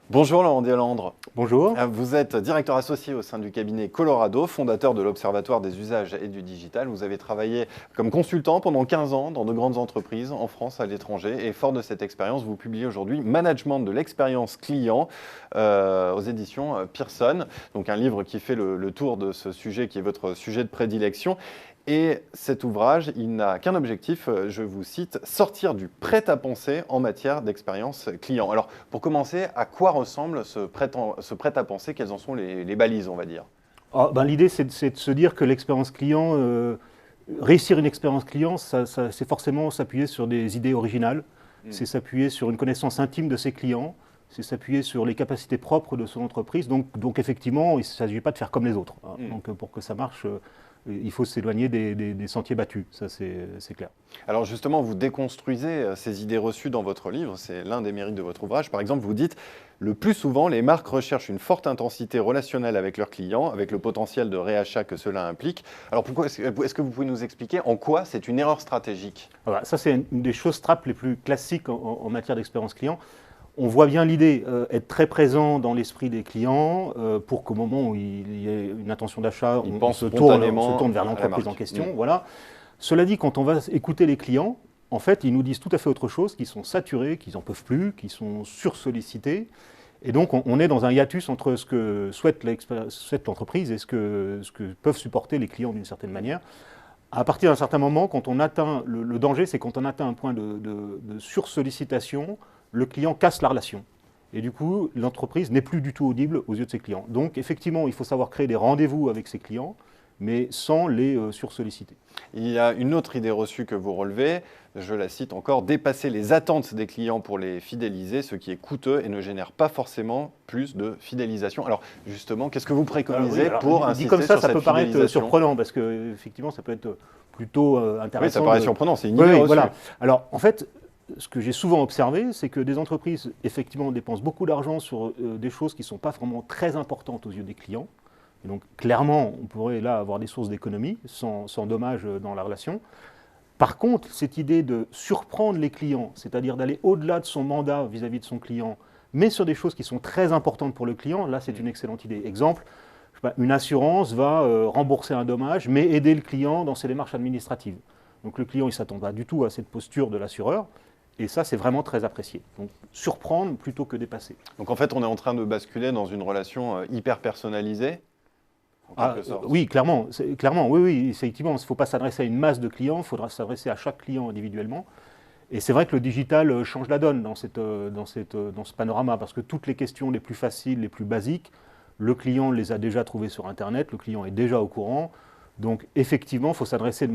Bonjour Laurent Deslandres. Bonjour. Vous êtes directeur associé au sein du cabinet Colorado, fondateur de l'Observatoire des usages et du digital. Vous avez travaillé comme consultant pendant 15 ans dans de grandes entreprises en France, à l'étranger. Et fort de cette expérience, vous publiez aujourd'hui Management de l'expérience client aux éditions Pearson. Donc un livre qui fait le tour de ce sujet qui est votre sujet de prédilection. Et cet ouvrage, il n'a qu'un objectif, je vous cite, sortir du prêt-à-penser en matière d'expérience client. Alors, pour commencer, à quoi ressemble ce prêt-à-penser? Quelles en sont les balises, on va dire? L'idée, c'est de se dire que l'expérience client, réussir une expérience client, c'est forcément s'appuyer sur des idées originales, c'est s'appuyer sur une connaissance intime de ses clients, c'est s'appuyer sur les capacités propres de son entreprise. Donc effectivement, il ne s'agit pas de faire comme les autres. Donc pour que ça marche, il faut s'éloigner des sentiers battus, ça c'est clair. Alors justement, vous déconstruisez ces idées reçues dans votre livre, c'est l'un des mérites de votre ouvrage. Par exemple, vous dites, le plus souvent, les marques recherchent une forte intensité relationnelle avec leurs clients, avec le potentiel de réachat que cela implique. Alors pourquoi est-ce que vous pouvez nous expliquer en quoi c'est une erreur stratégique? Voilà, ça c'est une des choses trappes les plus classiques en matière d'expérience client. On voit bien l'idée, être très présent dans l'esprit des clients pour qu'au moment où il y ait une intention d'achat, on se tourne vers l'entreprise en question. Voilà. Cela dit, quand on va écouter les clients, en fait, ils nous disent tout à fait autre chose, qu'ils sont saturés, qu'ils n'en peuvent plus, qu'ils sont sursollicités. Et donc, on est dans un hiatus entre ce que souhaite l'entreprise et ce que peuvent supporter les clients d'une certaine manière. À partir d'un certain moment, quand on atteint, le danger, c'est quand on atteint un point de sursollicitation, le client casse la relation. Et du coup, l'entreprise n'est plus du tout audible aux yeux de ses clients. Donc, effectivement, il faut savoir créer des rendez-vous avec ses clients, mais sans les sursolliciter. Il y a une autre idée reçue que vous relevez, je la cite encore, dépasser les attentes des clients pour les fidéliser, ce qui est coûteux et ne génère pas forcément plus de fidélisation. Alors justement, qu'est-ce que vous préconisez pour insister sur cette fidélisation? Dit comme ça peut paraître surprenant, parce qu'effectivement, ça peut être plutôt intéressant. Oui, ça paraît surprenant, c'est une idée reçue. Voilà. Alors, en fait, ce que j'ai souvent observé, c'est que des entreprises, effectivement, dépensent beaucoup d'argent sur des choses qui ne sont pas vraiment très importantes aux yeux des clients. Et donc, clairement, on pourrait là avoir des sources d'économie sans dommage dans la relation. Par contre, cette idée de surprendre les clients, c'est-à-dire d'aller au-delà de son mandat vis-à-vis de son client, mais sur des choses qui sont très importantes pour le client, là, c'est une excellente idée. Exemple, je sais pas, une assurance va rembourser un dommage, mais aider le client dans ses démarches administratives. Donc, le client, il ne s'attend pas du tout à cette posture de l'assureur. Et ça, c'est vraiment très apprécié. Donc, surprendre plutôt que dépasser. Donc, en fait, on est en train de basculer dans une relation hyper personnalisée. Oui, clairement, oui, effectivement, il ne faut pas s'adresser à une masse de clients, il faudra s'adresser à chaque client individuellement. Et c'est vrai que le digital change la donne dans ce panorama, parce que toutes les questions les plus faciles, les plus basiques, le client les a déjà trouvées sur Internet, le client est déjà au courant. Donc effectivement, il faut s'adresser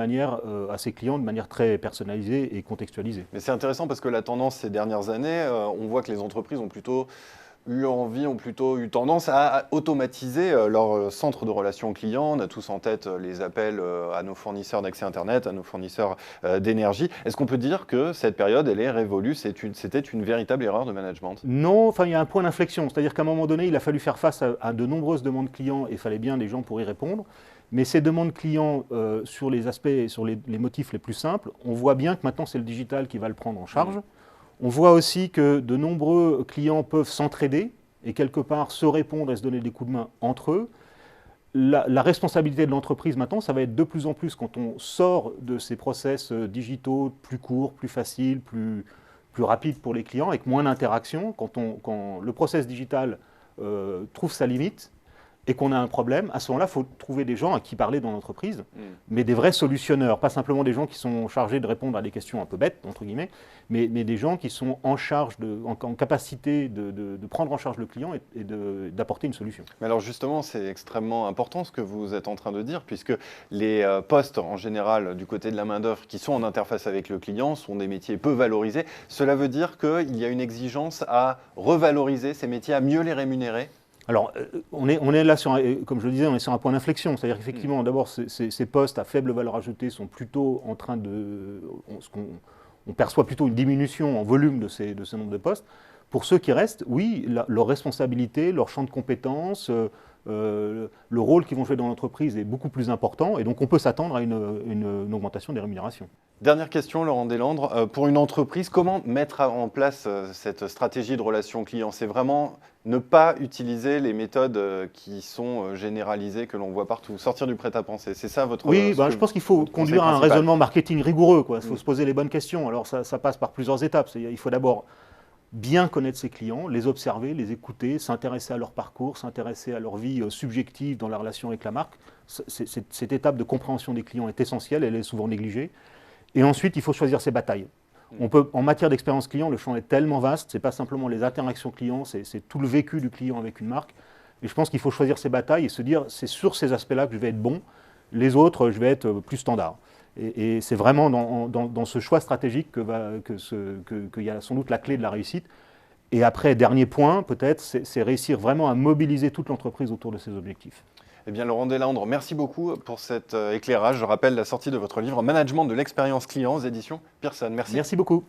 à ses clients de manière très personnalisée et contextualisée. Mais c'est intéressant parce que la tendance ces dernières années, on voit que les entreprises ont plutôt eu tendance à automatiser leur centre de relations clients. On a tous en tête les appels à nos fournisseurs d'accès Internet, à nos fournisseurs d'énergie. Est-ce qu'on peut dire que cette période, elle est révolue, c'était une véritable erreur de management? Non, enfin, il y a un point d'inflexion. C'est-à-dire qu'à un moment donné, il a fallu faire face à de nombreuses demandes clients et il fallait bien des gens pour y répondre. Mais ces demandes clients sur les aspects, sur les motifs les plus simples, on voit bien que maintenant c'est le digital qui va le prendre en charge. On voit aussi que de nombreux clients peuvent s'entraider et quelque part se répondre et se donner des coups de main entre eux. La responsabilité de l'entreprise maintenant, ça va être de plus en plus quand on sort de ces process digitaux plus courts, plus faciles, plus rapides pour les clients, avec moins d'interaction, quand le process digital trouve sa limite, et qu'on a un problème, à ce moment-là, il faut trouver des gens à qui parler dans l'entreprise, mais des vrais solutionneurs, pas simplement des gens qui sont chargés de répondre à des questions un peu bêtes, entre guillemets, mais des gens qui sont en capacité de prendre en charge le client et d'apporter une solution. Mais alors justement, c'est extrêmement important ce que vous êtes en train de dire, puisque les postes en général du côté de la main-d'œuvre qui sont en interface avec le client sont des métiers peu valorisés. Cela veut dire qu'il y a une exigence à revaloriser ces métiers, à mieux les rémunérer? Alors, on est là, comme je le disais, on est sur un point d'inflexion. C'est-à-dire qu'effectivement, d'abord, ces postes à faible valeur ajoutée sont plutôt en train on perçoit plutôt une diminution en volume de ce nombre de postes. Pour ceux qui restent, oui, leur responsabilité, leur champ de compétences, le rôle qu'ils vont jouer dans l'entreprise est beaucoup plus important, et donc on peut s'attendre à une augmentation des rémunérations. Dernière question, Laurent Deslandres. Pour une entreprise, comment mettre en place cette stratégie de relation client? C'est vraiment ne pas utiliser les méthodes qui sont généralisées, que l'on voit partout, sortir du prêt-à-penser. C'est ça votre... Oui, je pense qu'il faut conduire un raisonnement marketing rigoureux. Il faut se poser les bonnes questions. Alors ça passe par plusieurs étapes. Il faut d'abord bien connaître ses clients, les observer, les écouter, s'intéresser à leur parcours, s'intéresser à leur vie subjective dans la relation avec la marque. Cette étape de compréhension des clients est essentielle, elle est souvent négligée. Et ensuite, il faut choisir ses batailles. En matière d'expérience client, le champ est tellement vaste, ce n'est pas simplement les interactions clients, c'est tout le vécu du client avec une marque. Et je pense qu'il faut choisir ses batailles et se dire, c'est sur ces aspects-là que je vais être bon, les autres, je vais être plus standard. Et c'est vraiment dans ce choix stratégique qu'il y a sans doute la clé de la réussite. Et après, dernier point, peut-être, c'est réussir vraiment à mobiliser toute l'entreprise autour de ces objectifs. Eh bien, Laurent Deslandres, merci beaucoup pour cet éclairage. Je rappelle la sortie de votre livre « Management de l'expérience client » aux éditions Pearson. Merci. Merci beaucoup.